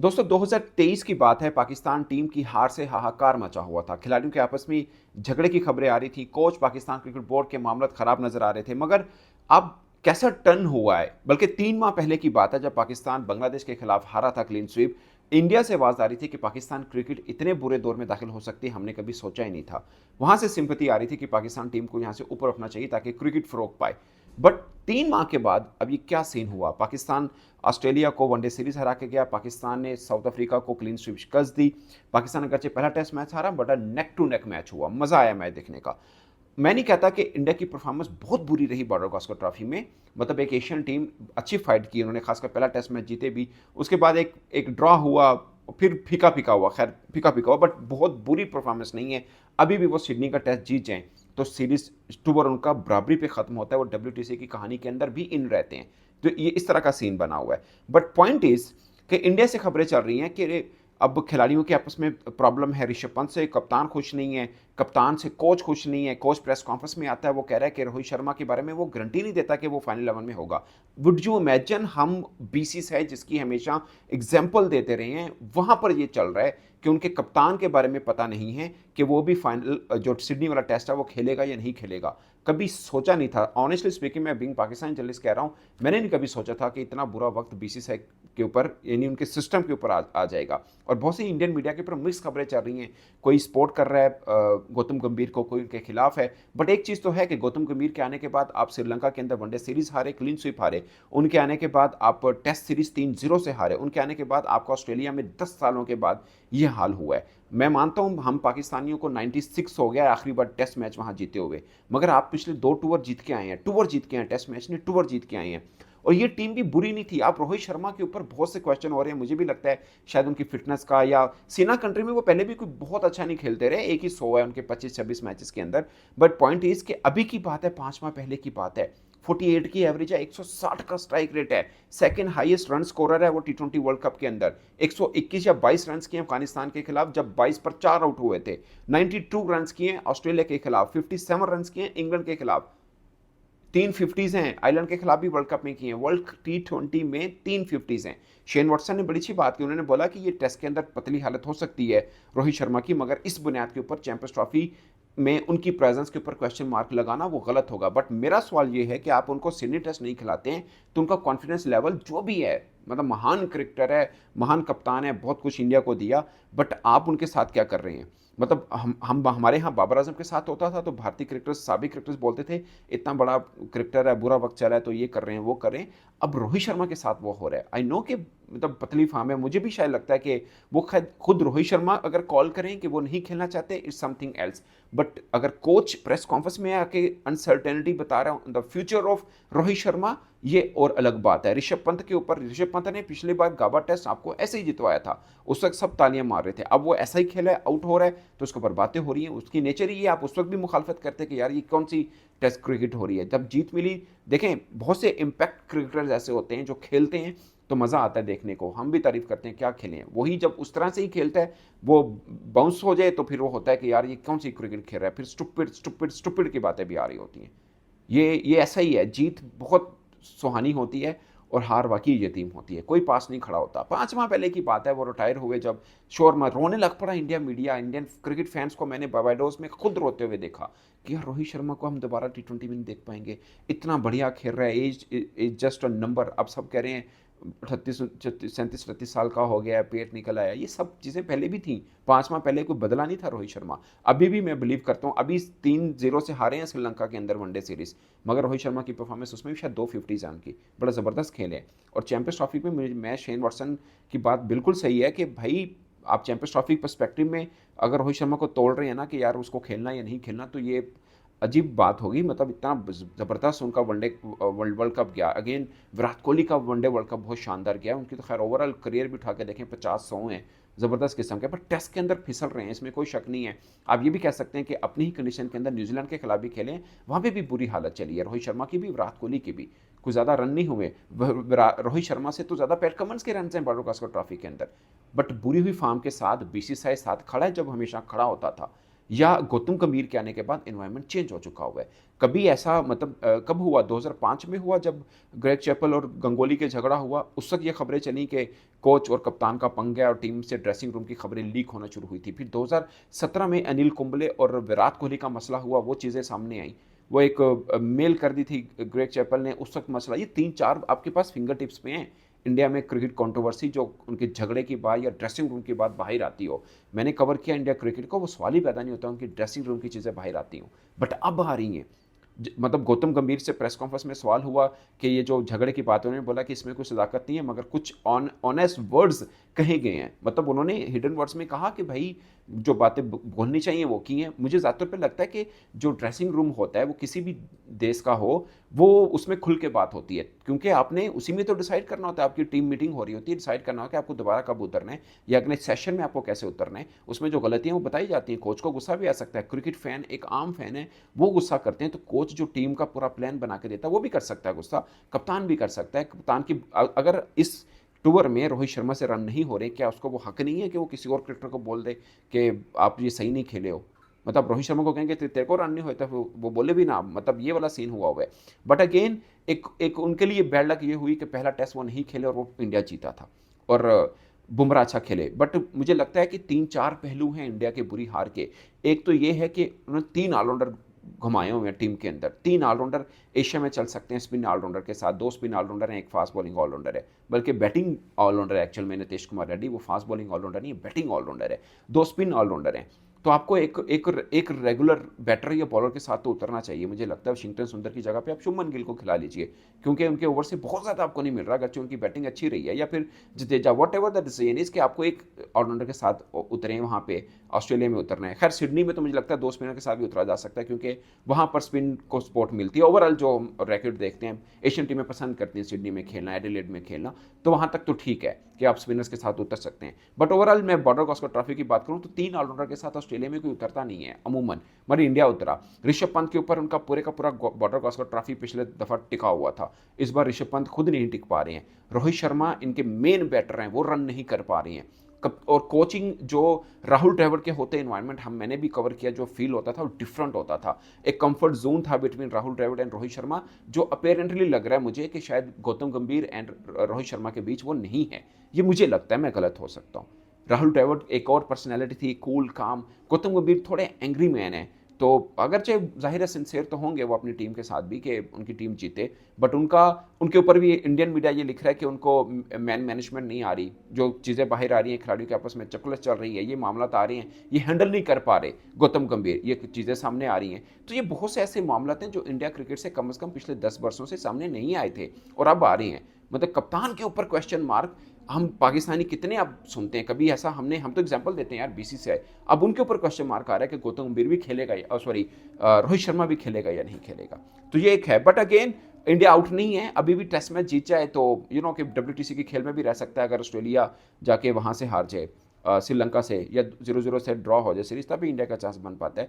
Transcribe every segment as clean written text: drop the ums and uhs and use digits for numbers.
दोस्तों 2023 की बात है। पाकिस्तान टीम की हार से हाहाकार मचा हुआ था। खिलाड़ियों के आपस में झगड़े की खबरें आ रही थी। कोच पाकिस्तान क्रिकेट बोर्ड के मामला खराब नजर आ रहे थे। मगर अब कैसा टर्न हुआ है, बल्कि 3 माह पहले की बात है जब पाकिस्तान बांग्लादेश के खिलाफ हारा था क्लीन स्वीप। इंडिया से आवाज आ रही थी कि पाकिस्तान क्रिकेट इतने बुरे दौर में दाखिल हो सकती है, हमने कभी सोचा ही नहीं था। वहां से सिंपति आ रही थी कि पाकिस्तान टीम को यहां से ऊपर उठना चाहिए ताकि क्रिकेट फरोग पाए। बट 3 माह के बाद अब ये क्या सीन हुआ। पाकिस्तान ऑस्ट्रेलिया को वनडे सीरीज हरा के गया। पाकिस्तान ने साउथ अफ्रीका को क्लीन स्वीप शिकस्त दी। पाकिस्तान अगरचे पहला टेस्ट मैच हारा, but neck to neck match हुआ। मजा आया मैच देखने का। मैं नहीं कहता कि इंडिया की परफॉर्मेंस बहुत बुरी रही बॉर्डर गावस्कर ट्रॉफी में। मतलब एक एशियन टीम अच्छी फाइट की उन्होंने, खासकर पहला टेस्ट मैच जीते भी। उसके बाद एक एक ड्रॉ हुआ, फिर फीका फीका हुआ। खैर फीका फीका हुआ, बट बहुत बुरी परफॉर्मेंस नहीं है। अभी भी वो सिडनी का टेस्ट जीत जाएं तो सीरीज 2 उनका बराबरी पे खत्म होता है। वो डब्ल्यूटीसी की कहानी के अंदर भी इन रहते हैं। तो ये इस तरह का सीन बना हुआ है। बट पॉइंट इज कि इंडिया से खबरें चल रही हैं कि अब खिलाड़ियों के आपस में प्रॉब्लम है। ऋषभ पंत से कप्तान खुश नहीं है, कप्तान से कोच खुश नहीं है। कोच प्रेस कॉन्फ्रेंस में आता है, वो कह रहा है कि रोहित शर्मा के बारे में वो गारंटी नहीं देता कि वो फाइनल 11 में होगा। वुड यू इमेजिन, हम बीसीस है जिसकी हमेशा एग्जाम्पल देते रहे हैं, वहां पर ये चल रहा है कि उनके कप्तान के बारे में पता नहीं है कि वो भी फाइनल जो सिडनी वाला टेस्ट है वो खेलेगा या नहीं खेलेगा। कभी सोचा नहीं था। ऑनेस्टली स्पीकिंग, मैं बिंग पाकिस्तान जर्नलिस्ट कह रहा हूँ, मैंने नहीं कभी सोचा था कि इतना बुरा वक्त बीसीसीआई के ऊपर, यानी उनके सिस्टम के ऊपर आ जाएगा। और बहुत सी इंडियन मीडिया के ऊपर मिक्स खबरें चल रही हैं। कोई सपोर्ट कर रहा है गौतम गंभीर को, कोई उनके खिलाफ है। बट एक चीज़ तो है कि गौतम गंभीर के आने के बाद आप श्रीलंका के अंदर वनडे सीरीज हारे, क्लीन स्वीप हारे। उनके आने के बाद आप टेस्ट सीरीज 3-0 से हारे। उनके आने के बाद आपको ऑस्ट्रेलिया में 10 सालों के बाद ये हाल हुआ है। मैं मानता हूं हम पाकिस्तानियों को 96 हो गया आखिरी बार टेस्ट मैच वहां जीते हुए। मगर आप पिछले 2 टूर जीत के आए हैं, टूर जीत के आए हैं, टेस्ट मैच ने टूर जीत के आए हैं। और ये टीम भी बुरी नहीं थी। आप रोहित शर्मा के ऊपर बहुत से क्वेश्चन हो रहे हैं, मुझे भी लगता है शायद उनकी फिटनेस का, या सीना कंट्री में वो पहले भी कोई बहुत अच्छा नहीं खेलते रहे। एक ही 100 है उनके 25-26 मैचेस के अंदर। बट पॉइंट इज कि अभी की बात है, 5 माह पहले की बात है। 48 की एवरेज है, 160 का स्ट्राइक रेट है, सेकंड हाईएस्ट रन स्कोरर है वो टी20 वर्ल्ड कप के अंदर। 121 या 22 रन किए अफगानिस्तान के खिलाफ जब 22 पर 4 आउट हुए थे। 92 रन किए ऑस्ट्रेलिया के खिलाफ, 57 रन किए इंग्लैंड के खिलाफ। 3 50s हैं आयरलैंड के खिलाफ भी वर्ल्ड कप में किए हैं। वर्ल्ड टी20 में 3 50s हैं। शेन वॉटसन ने बड़ी अच्छी बात की। उन्होंने बोला कि ये टेस्ट के अंदर पतली हालत हो सकती है रोहित शर्मा की, मगर इस बुनियाद के ऊपर चैंपियंस ट्रॉफी में उनकी प्रेजेंस के ऊपर क्वेश्चन मार्क लगाना वो गलत होगा। बट मेरा सवाल ये है कि आप उनको सिडनी टेस्ट नहीं खिलाते हैं तो उनका कॉन्फिडेंस लेवल जो भी है, मतलब महान क्रिकेटर है, महान कप्तान है, बहुत कुछ इंडिया को दिया, बट आप उनके साथ क्या कर रहे हैं। मतलब हम हमारे यहाँ बाबर आजम के साथ होता था तो भारतीय क्रिकेटर्स, साबिक क्रिकेटर्स बोलते थे इतना बड़ा क्रिकेटर है, बुरा वक्त चला है तो ये कर रहे हैं वो कर रहे हैं। अब रोहित शर्मा के साथ वो हो रहा है। आई नो कि मतलब पतली फार्म है, मुझे भी शायद लगता है कि वो खुद रोहित शर्मा अगर कॉल करें कि वो नहीं खेलना चाहते, इट्स समथिंग एल्स। बट अगर कोच प्रेस कॉन्फ्रेंस में आके अनसर्टेनिटी बता रहा हूँ the future of Rohit Sharma, ये और अलग बात है। ऋषभ पंत के ऊपर, ऋषभ पंत ने पिछली बार गाबा टेस्ट आपको ऐसे ही जितवाया था, उस वक्त सब तालियां मार रहे थे। अब वो ऐसा ही खेला है, आउट हो रहा है तो उसके ऊपर बातें हो रही हैं। उसकी नेचर ही है। आप उस वक्त भी मुखालफत करते कि यार ये कौन सी टेस्ट क्रिकेट हो रही है। जब जीत मिली, देखें बहुत से इम्पैक्ट क्रिकेटर्स ऐसे होते हैं जो खेलते हैं तो मज़ा आता है देखने को। हम भी तारीफ करते हैं क्या खेले हैं, वही जब उस तरह से ही खेलता है वो बाउंस हो जाए तो फिर वो होता है कि यार ये कौन सी क्रिकेट खेल रहा है। फिर स्टुपिड स्टुपिड स्टुपिड की बातें भी आ रही होती हैं। ये ऐसा ही है। जीत बहुत सुहानी होती है और हार वाकई यतीम होती है। कोई पास नहीं खड़ा होता। 5 माह पहले की बात है, वो रिटायर हुए जब शोर मत रोने लग पड़ा India media, Indian cricket fans को मैंने बारबाडोस में खुद रोते हुए देखा कि यार रोहित शर्मा को हम दोबारा टी20 में नहीं देख पाएंगे, इतना बढ़िया खेल रहा है, एज जस्ट अ नंबर। अब सब कह रहे हैं 38 37 साल का हो गया, पेट निकल आया। ये सब चीज़ें पहले भी थी। 5 माह पहले कोई बदला नहीं था रोहित शर्मा। अभी भी मैं बिलीव करता हूँ, अभी 3-0 से हारे हैं श्रीलंका के अंदर वनडे सीरीज, मगर रोहित शर्मा की परफॉर्मेंस उसमें भी शायद 250 रन की, बड़ा ज़बरदस्त खेल है। और चैंपियंस ट्रॉफी में मैं शेन वॉटसन की बात बिल्कुल सही है कि भाई आप चैंपियंस ट्रॉफी पर्सपेक्टिव में अगर रोहित शर्मा को तोड़ रहे हैं ना कि यार उसको खेलना या नहीं खेलना, तो ये अजीब बात होगी। मतलब इतना ज़बरदस्त उनका वनडे वर्ल्ड कप गया। अगेन विराट कोहली का वनडे वर्ल्ड कप बहुत शानदार गया। उनकी तो खैर ओवरऑल करियर भी उठा के देखें 50-100 हैं, ज़बरदस्त किस्म के। पर टेस्ट के अंदर फिसल रहे हैं, इसमें कोई शक नहीं है। आप ये भी कह सकते हैं कि अपनी ही कंडीशन के अंदर न्यूजीलैंड के खिलाफ भी खेलें, वहाँ पे भी बुरी हालत चली है रोहित शर्मा की भी, विराट कोहली की भी। कुछ ज़्यादा रन नहीं हुए। रोहित शर्मा से तो ज़्यादा पैट कमिंस के रन हैं बॉर्डर गावस्कर ट्रॉफी के अंदर। बट बुरी हुई फॉर्म के साथ बीसीसीआई साथ खड़ा है, जब हमेशा खड़ा होता था। या गौतम गंभीर के आने के बाद एनवायरनमेंट चेंज हो चुका हुआ है? कभी ऐसा मतलब कब हुआ? 2005 में हुआ जब ग्रेग चैपल और गंगोली के झगड़ा हुआ, उस वक़्त ये खबरें चली कि कोच और कप्तान का पंगा और टीम से ड्रेसिंग रूम की खबरें लीक होना शुरू हुई थी। फिर 2017 में अनिल कुंबले और विराट कोहली का मसला हुआ, वो चीज़ें सामने आई। वो एक मेल कर दी थी ग्रेग चैपल ने, उस वक़्त मसला, ये 3-4 आपके पास फिंगर टिप्स में हैं। इंडिया में क्रिकेट कंट्रोवर्सी जो उनके झगड़े की बात या ड्रेसिंग रूम की बात बाहर आती हो, मैंने कवर किया इंडिया क्रिकेट को, वो सवाल ही पैदा नहीं होता उनकी ड्रेसिंग रूम की चीज़ें बाहर आती हों, बट अब आ रही हैं। मतलब गौतम गंभीर से प्रेस कॉन्फ्रेंस में सवाल हुआ कि ये जो झगड़े की बात है, उन्होंने बोला कि इसमें कोई सदाकत नहीं है, मगर कुछ ऑनेस्ट वर्ड्स कहे गए हैं। मतलब उन्होंने हिडन वर्ड्स में कहा कि भाई जो बातें बोलनी चाहिए वो की हैं। मुझे ज़्यादातर पे लगता है कि जो ड्रेसिंग रूम होता है वो किसी भी देश का हो, वो उसमें खुल के बात होती है, क्योंकि आपने उसी में तो डिसाइड करना होता है। आपकी टीम मीटिंग हो रही होती है, डिसाइड करना होता है कि आपको दोबारा कब उतरना है या अगले सेशन में आपको कैसे उतरना है। उसमें जो गलतियां वो बताई जाती हैं, कोच को गुस्सा भी आ सकता है। क्रिकेट फैन, एक आम फैन है, वो गुस्सा करते हैं, तो कोच जो टीम का पूरा प्लान बना के देता है वो भी कर सकता है गुस्सा, कप्तान भी कर सकता है। कप्तान की अगर इस टूर में रोहित शर्मा से रन नहीं हो रहे, क्या उसको वो हक नहीं है कि वो किसी और क्रिकेटर को बोल दे कि आप ये सही नहीं खेले हो? मतलब रोहित शर्मा को कहेंगे तेरे को रन नहीं होता, वो बोले भी ना, मतलब ये वाला सीन हुआ हुआ है। बट अगेन एक उनके लिए बैड लक ये हुई कि पहला टेस्ट वो नहीं खेले और वो इंडिया जीता था, और बुमराह अच्छा खेले। बट मुझे लगता है कि 3-4 पहलू हैं इंडिया के बुरी हार के। एक तो ये है कि उन्होंने 3 ऑलराउंडर घुमाए हुए हैं टीम के अंदर। 3 ऑलराउंडर एशिया में चल सकते हैं स्पिन ऑलराउंडर के साथ। 2 स्पिन ऑलराउंडर हैं, एक फास्ट बॉलिंग ऑलराउंडर है, बल्कि बैटिंग ऑलराउंडर है एक्चुअल में नितीश कुमार रेड्डी, वो फास्ट बॉलिंग ऑलराउंडर नहीं है, बैटिंग ऑलराउंडर है। 2 स्पिन ऑलराउंडर हैं। तो आपको एक रेगुलर बैटर या बॉलर के साथ तो उतरना चाहिए। मुझे लगता है वाशिंगटन सुंदर की जगह पे आप शुभमन गिल को खिला लीजिए, क्योंकि उनके ओवर से बहुत ज़्यादा आपको नहीं मिल रहा, अगरचे उनकी बैटिंग अच्छी रही है, या फिर Jadeja, what ever the decision is कि आपको एक ऑलराउंडर के साथ उतरें वहाँ पे। ऑस्ट्रेलिया में उतरना है, खैर सिडनी में तो मुझे लगता है 2 स्पिनर के साथ भी उतरा जा सकता है, क्योंकि वहाँ पर स्पिन को सपोर्ट मिलती है। ओवरऑल जो रैकेट देखते हैं, एशियन टीमें पसंद करती हैं सिडनी में खेलना, एडिलेड में खेलना, तो वहाँ तक तो ठीक है कि आप स्पिनर्स के साथ उतर सकते हैं। बट ओवरऑल मैं बॉर्डर गवास्कर ट्रॉफी की बात करूँ तो 3 ऑलराउंडर के साथ ऑस्ट्रेलिया में कोई उतरता नहीं है अमूमन, मगर इंडिया उतरा। ऋषभ पंत के ऊपर उनका पूरे का पूरा बॉर्डर गवास्कर ट्रॉफी पिछले दफा टिका हुआ था, इस बार ऋषभ पंत खुद नहीं टिक पा रहे हैं। रोहित शर्मा इनके मेन बैटर हैं, वो रन नहीं कर पा रही हैं। और कोचिंग जो राहुल ड्राविड के होते एनवायरनमेंट मैंने भी कवर किया, जो फील होता था वो डिफरेंट होता था। एक कंफर्ट जोन था बिटवीन राहुल ड्राविड एंड रोहित शर्मा, जो अपेरेंटली लग रहा है मुझे कि शायद गौतम गंभीर एंड रोहित शर्मा के बीच वो नहीं है। ये मुझे लगता है, मैं गलत हो सकता हूँ। राहुल ड्राविड एक और पर्सनैलिटी थी, कूल काम। गौतम गंभीर थोड़े एंग्री मैन है, तो अगरचे जाहिर है सिंसेयर तो होंगे वो अपनी टीम के साथ भी कि उनकी टीम जीते, बट उनके ऊपर भी इंडियन मीडिया ये लिख रहा है कि उनको मैनेजमेंट नहीं आ रही, जो चीज़ें बाहर आ रही हैं, खिलाड़ियों के आपस में चकलस चल रही है, ये मामला आ रहे हैं, ये हैंडल नहीं कर पा रहे गौतम गंभीर, ये चीज़ें सामने आ रही हैं। तो ये बहुत से ऐसे मामला हैं जो इंडिया क्रिकेट से कम पिछले 10 वर्षों से सामने नहीं आए थे और अब आ रहे हैं। मतलब कप्तान के ऊपर क्वेश्चन मार्क, हम पाकिस्तानी कितने अब सुनते हैं, कभी ऐसा हम तो एग्जांपल देते हैं यार बीसीसीआई, अब उनके ऊपर क्वेश्चन मार्क आ रहा है कि गौतम गंभीर भी खेलेगा या रोहित शर्मा भी खेलेगा या नहीं खेलेगा। तो ये एक है, बट अगेन इंडिया आउट नहीं है, अभी भी टेस्ट मैच जीत जाए तो कि WTC की खेल में भी रह सकता है। अगर ऑस्ट्रेलिया जाके वहाँ से हार जाए श्रीलंका से, या 0-0 से ड्रॉ हो जाए सीरीज, तभी इंडिया का चांस बन पाता है।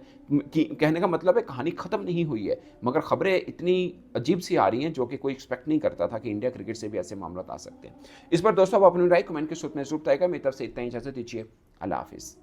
कहने का मतलब है कहानी खत्म नहीं हुई है, मगर खबरें इतनी अजीब सी आ रही हैं जो कि कोई एक्सपेक्ट नहीं करता था कि इंडिया क्रिकेट से भी ऐसे मामला आ सकते हैं। इस पर दोस्तों आप अपनी राय कमेंट के सूत्र में जरूर बताएगा। मेरी तरफ से इतना ही, इजाजत दीजिए, अल्लाह हाफिज़।